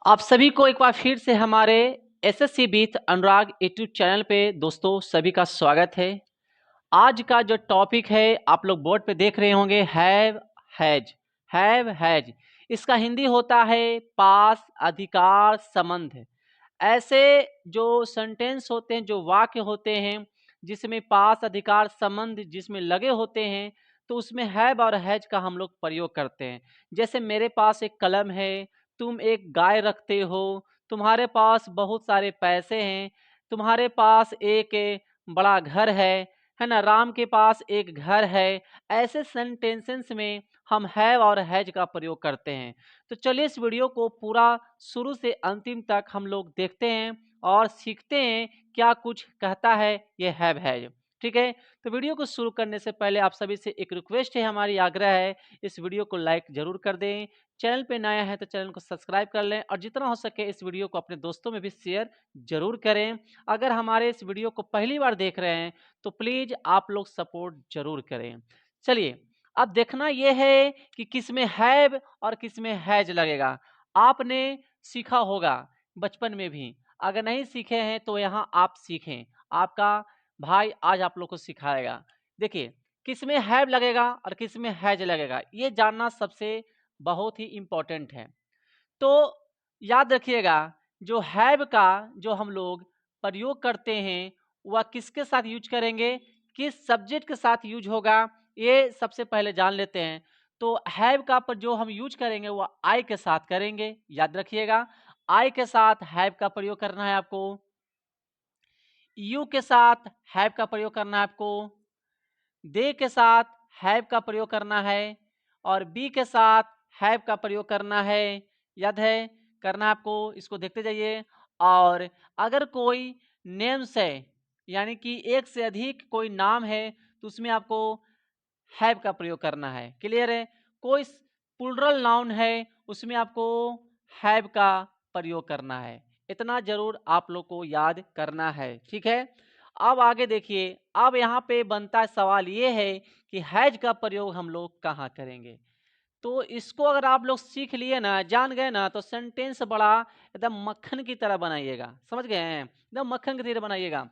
आप सभी को एक बार फिर से हमारे SSC with Anurag YouTube channel पे दोस्तों सभी का स्वागत है। आज का जो टॉपिक है आप लोग बोर्ड पे देख रहे होंगे हैव हैज। इसका हिंदी होता है पास अधिकार संबंध। ऐसे जो सेंटेंस होते हैं, जो वाक्य होते हैं जिसमें पास अधिकार संबंध जिसमें लगे होते हैं, तो उसमें हैव और हैज का हम लोग प्रयोग करते हैं। जैसे मेरे पास एक कलम है, तुम एक गाय रखते हो, तुम्हारे पास बहुत सारे पैसे हैं, तुम्हारे पास एक बड़ा घर है ना, राम के पास एक घर है। ऐसे सेंटेंसेस में हम हैव और हैज का प्रयोग करते हैं। तो चलिए इस वीडियो को पूरा शुरू से अंतिम तक हम लोग देखते हैं और सीखते हैं क्या कुछ कहता है ये हैव हैज। ठीक है, तो वीडियो को शुरू करने से पहले आप सभी से एक रिक्वेस्ट है, हमारी आग्रह है, इस वीडियो को लाइक जरूर कर दें। चैनल पे नया है तो चैनल को सब्सक्राइब कर लें और जितना हो सके इस वीडियो को अपने दोस्तों में भी शेयर जरूर करें। अगर हमारे इस वीडियो को पहली बार देख रहे हैं तो प्लीज आप लोग सपोर्ट जरूर करें। चलिए, अब देखना यह है कि किस में हैव और किस में हैज लगेगा। आपने सीखा होगा बचपन में भी, अगर नहीं सीखे हैं तो यहाँ आप सीखें, आपका भाई आज आप लोग को सिखाएगा। देखिए, किस में हैव लगेगा और किस में हैज लगेगा, ये जानना सबसे बहुत ही इम्पोर्टेंट है। तो याद रखिएगा, जो हैव का जो हम लोग प्रयोग करते हैं वह किसके साथ यूज करेंगे, किस सब्जेक्ट के साथ यूज होगा, ये सबसे पहले जान लेते हैं। तो हैव का पर जो हम यूज करेंगे वह आई के साथ करेंगे। याद रखिएगा, आई के साथ हैव का प्रयोग करना है आपको, यू के साथ हैव का प्रयोग करना है आपको, दे के साथ हैव का प्रयोग करना है और बी के साथ हैव का प्रयोग करना है। याद है करना है आपको, इसको देखते जाइए। और अगर कोई नेम्स है, यानी कि एक से अधिक कोई नाम है, तो उसमें आपको हैव का प्रयोग करना है। क्लियर है? कोई प्लूरल नाउन है, उसमें आपको हैव का प्रयोग करना है। इतना जरूर आप लोग को याद करना है। ठीक है, अब आगे देखिए। अब यहाँ पे बनता है सवाल ये है कि हैज का प्रयोग हम लोग कहाँ करेंगे। तो इसको अगर आप लोग सीख लिए ना, जान गए ना, तो सेंटेंस बड़ा एकदम मक्खन की तरह बनाइएगा। समझ गए हैं? एकदम मक्खन की तरह बनाइएगा।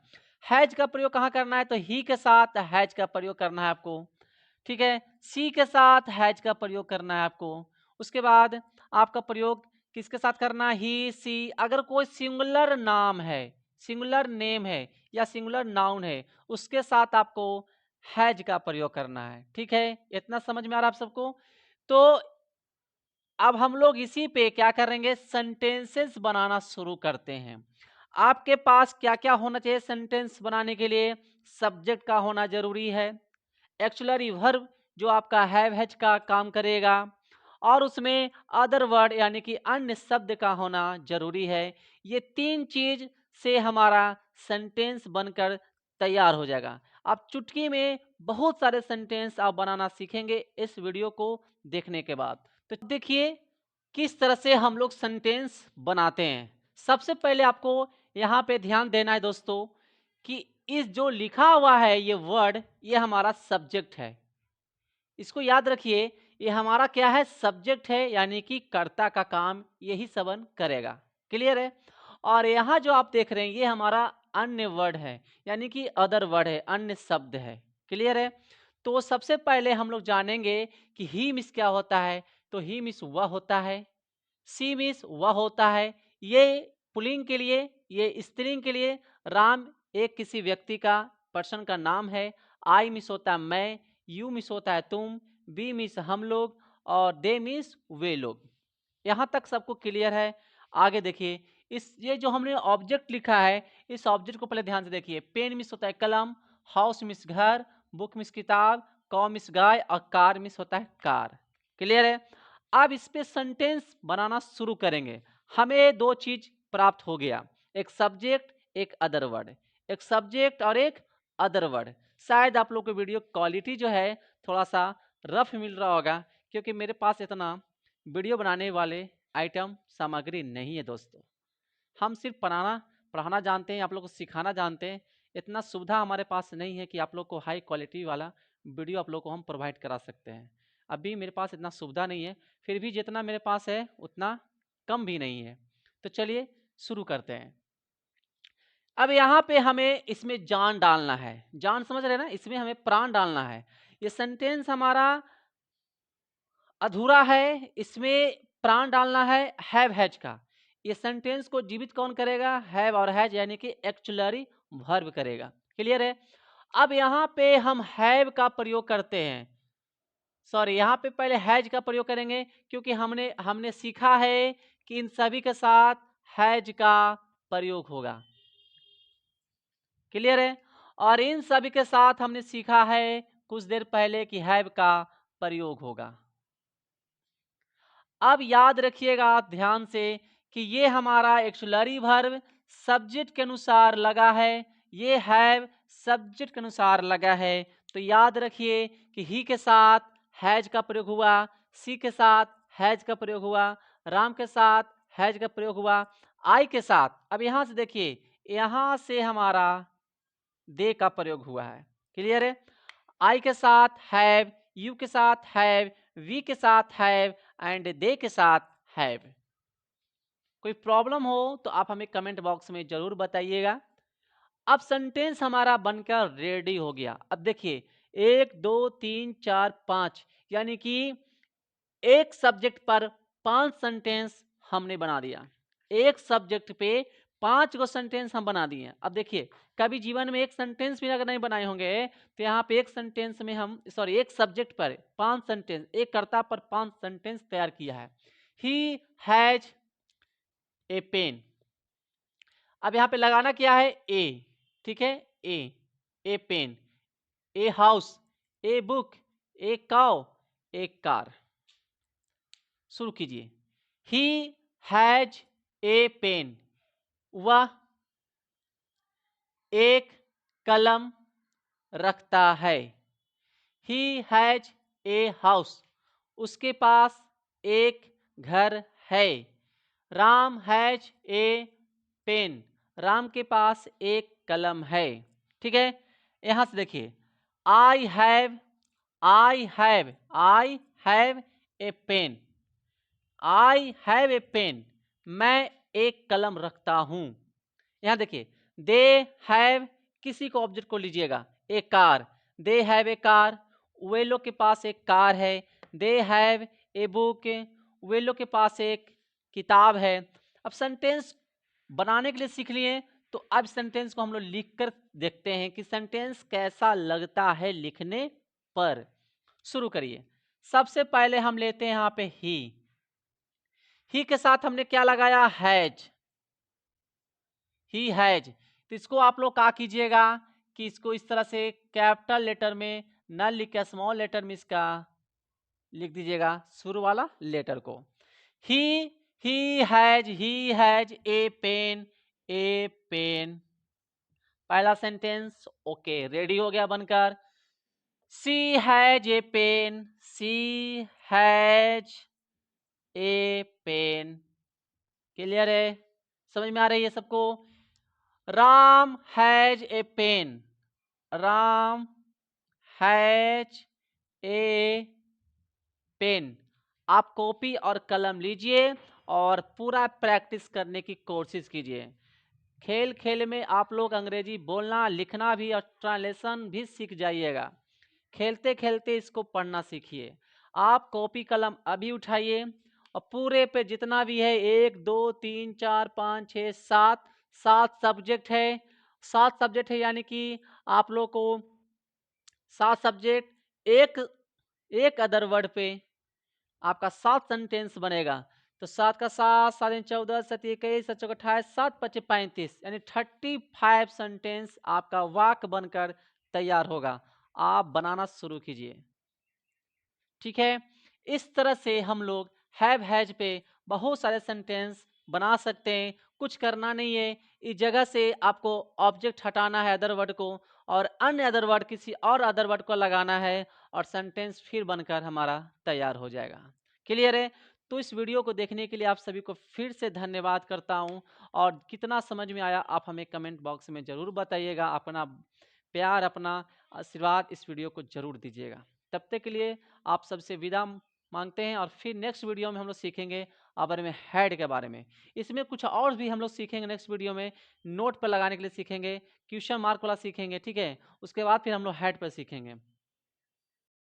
हैज का प्रयोग कहाँ करना है, तो ही के साथ हैज का प्रयोग करना है आपको। ठीक है, सी के साथ हैज का प्रयोग करना है आपको। उसके बाद आपका प्रयोग किसके साथ करना है, ही सी। अगर कोई सिंगुलर नाम है, सिंगुलर नेम है या सिंगुलर नाउन है, उसके साथ आपको हैज का प्रयोग करना है। ठीक है, इतना समझ में आ रहा है आप सबको? तो अब हम लोग इसी पे क्या करेंगे, सेंटेंसेस बनाना शुरू करते हैं। आपके पास क्या क्या होना चाहिए सेंटेंस बनाने के लिए? सब्जेक्ट का होना जरूरी है, एक्चुअली वर्ब जो आपका हैव हैज का काम करेगा, और उसमें अदर वर्ड यानी कि अन्य शब्द का होना जरूरी है। ये तीन चीज से हमारा सेंटेंस बनकर तैयार हो जाएगा। आप चुटकी में बहुत सारे सेंटेंस आप बनाना सीखेंगे इस वीडियो को देखने के बाद। तो देखिए किस तरह से हम लोग सेंटेंस बनाते हैं। सबसे पहले आपको यहाँ पे ध्यान देना है दोस्तों कि इस जो लिखा हुआ है ये वर्ड, ये हमारा सब्जेक्ट है। इसको याद रखिए, ये हमारा क्या है, सब्जेक्ट है, यानी कि कर्ता का काम यही सबन करेगा। क्लियर है? और यहाँ जो आप देख रहे हैं ये हमारा अन्य वर्ड है, यानी कि अदर वर्ड है, अन्य शब्द है। क्लियर है? तो सबसे पहले हम लोग जानेंगे कि ही मिस क्या होता है। तो ही मिस वह होता है, सी मिस वह होता है, ये पुल्लिंग के लिए, ये स्त्रीलिंग के लिए। राम एक किसी व्यक्ति का, पर्सन का नाम है। आई मिस होता है मैं, यू मिस होता है तुम, बी मिस हम लोग, और दे मिस वे लोग। यहाँ तक सबको क्लियर है? आगे देखिए, इस ये जो हमने ऑब्जेक्ट लिखा है, इस ऑब्जेक्ट को पहले ध्यान से देखिए। पेन मिस होता है कलम, हाउस मिस घर, बुक मिस किताब, कौ मिस गाय, और कार मिस होता है कार। क्लियर है? अब इस पे सेंटेंस बनाना शुरू करेंगे। हमें दो चीज प्राप्त हो गया, एक सब्जेक्ट, एक अदर वर्ड। एक सब्जेक्ट और एक अदर वर्ड। शायद आप लोग को वीडियो क्वालिटी जो है थोड़ा सा रफ मिल रहा होगा, क्योंकि मेरे पास इतना वीडियो बनाने वाले आइटम सामग्री नहीं है दोस्तों। हम सिर्फ पढ़ाना जानते हैं, आप लोग को सिखाना जानते हैं। इतना सुविधा हमारे पास नहीं है कि आप लोग को हाई क्वालिटी वाला वीडियो आप लोग को हम प्रोवाइड करा सकते हैं। अभी मेरे पास इतना सुविधा नहीं है, फिर भी जितना मेरे पास है उतना कम भी नहीं है। तो चलिए शुरू करते हैं। अब यहाँ पे हमें इसमें जान डालना है, जान समझ रहे हैं ना, इसमें हमें प्राण डालना है। ये सेंटेंस हमारा अधूरा है, इसमें प्राण डालना है हैव हैज का। ये सेंटेंस को जीवित कौन करेगा? हैव और हैज यानी कि एक्चुलरी वर्ब करेगा। क्लियर है? अब यहाँ पे हम हैव का प्रयोग करते हैं, सॉरी यहाँ पे पहले हैज का प्रयोग करेंगे, क्योंकि हमने हमने सीखा है कि इन सभी के साथ हैज का प्रयोग होगा। क्लियर है? और इन सभी के साथ हमने सीखा है कुछ देर पहले कि हैव का प्रयोग होगा। अब याद रखिएगा आप ध्यान से कि ये हमारा एक्सुलरी वर्ब सब्जेक्ट के अनुसार लगा है, ये हैव सब्जेक्ट के अनुसार लगा है। तो याद रखिए कि ही के साथ हैज का प्रयोग हुआ, सी के साथ हैज का प्रयोग हुआ, राम के साथ हैज का प्रयोग हुआ, आई के साथ, अब यहां से देखिए, यहां से हमारा दे का प्रयोग हुआ है। क्लियर है? आई के साथ हैव, यू के साथ हैव, वी के साथ हैव एंड दे के साथ हैव। कोई प्रॉब्लम हो तो आप हमें कमेंट बॉक्स में जरूर बताइएगा। अब सेंटेंस हमारा बनकर रेडी हो गया। अब देखिए 1 2 3 4 5 यानी कि एक सब्जेक्ट पर 5 सेंटेंस हमने बना दिया। एक सब्जेक्ट पे 5 गो सेंटेंस हम बना दिए। अब देखिए कभी जीवन में एक सेंटेंस भी अगर नहीं बनाए होंगे तो यहाँ पे एक सेंटेंस में हम सॉरी एक सब्जेक्ट पर 5 सेंटेंस, एक कर्ता पर 5 सेंटेंस तैयार किया है। ही हैज ए पेन, अब यहाँ पे लगाना क्या है? ए, ठीक है, a pen, a house, a book, a cow, a car. शुरू कीजिए। ही हैज ए पेन, वह एक कलम रखता है। ही हैज ए हाउस, उसके पास एक घर है। Ram has a pen, Ram के पास एक कलम है। ठीक है, यहां से देखिए I have, I have, I have a pen, I have a pen, मैं एक कलम रखता हूं। यहां देखिए दे हैव, किसी को ऑब्जेक्ट को लीजिएगा, a car, they have a car, वे लोग के पास एक कार है। दे हैव ए बुक, वे लोग के पास एक किताब है। अब सेंटेंस बनाने के लिए सीख लिए, तो अब सेंटेंस को हम लोग लिख कर देखते हैं कि सेंटेंस कैसा लगता है लिखने पर। शुरू करिए। सबसे पहले हम लेते हैं यहाँ पे ही के साथ हमने क्या लगाया? Has, he has. तो इसको आप लोग क्या कीजिएगा कि इसको इस तरह से कैपिटल लेटर में न लिख के स्मॉल लेटर में इसका लिख दीजिएगा शुरू वाला लेटर को। He has a pen, a pen, पहला सेंटेंस ओके रेडी हो गया बनकर। She has a pen, she has a pen. Clear है? समझ में आ रही है सबको? Ram has a pen, Ram has a pen. आप कॉपी और कलम लीजिए और पूरा प्रैक्टिस करने की कोशिश कीजिए। खेल खेल में आप लोग अंग्रेजी बोलना लिखना भी और ट्रांसलेशन भी सीख जाइएगा। खेलते खेलते इसको पढ़ना सीखिए। आप कॉपी कलम अभी उठाइए और पूरे पे जितना भी है 1 2 3 4 5 6 7 7 सब्जेक्ट है, 7 सब्जेक्ट है यानी कि आप लोग को 7 सब्जेक्ट एक अदर वर्ड पे आपका 7 सेंटेंस बनेगा। तो 7 का 7, 7 14, 7 21, 7 28, 7 25 35 यानी 35 सेंटेंस आपका वाक्य बनकर तैयार होगा। आप बनाना शुरू कीजिए। ठीक है, इस तरह से हम लोग हैव हैज पे बहुत सारे सेंटेंस बना सकते हैं। कुछ करना नहीं है, इस जगह से आपको ऑब्जेक्ट हटाना है अदर वर्ड को और अन्य अदर वर्ड किसी और अदर वर्ड को लगाना है और सेंटेंस फिर बनकर हमारा तैयार हो जाएगा। क्लियर है? तो इस वीडियो को देखने के लिए आप सभी को फिर से धन्यवाद करता हूं और कितना समझ में आया आप हमें कमेंट बॉक्स में ज़रूर बताइएगा। अपना प्यार, अपना आशीर्वाद इस वीडियो को ज़रूर दीजिएगा। तब तक के लिए आप सबसे विदा मांगते हैं और फिर नेक्स्ट वीडियो में हम लोग सीखेंगे और बारे में हैड के बारे में। इसमें कुछ और भी हम लोग सीखेंगे नेक्स्ट वीडियो में, नोट पर लगाने के लिए सीखेंगे, क्वेश्चन मार्क वाला सीखेंगे, ठीक है। उसके बाद फिर हम लोग हैड पर सीखेंगे।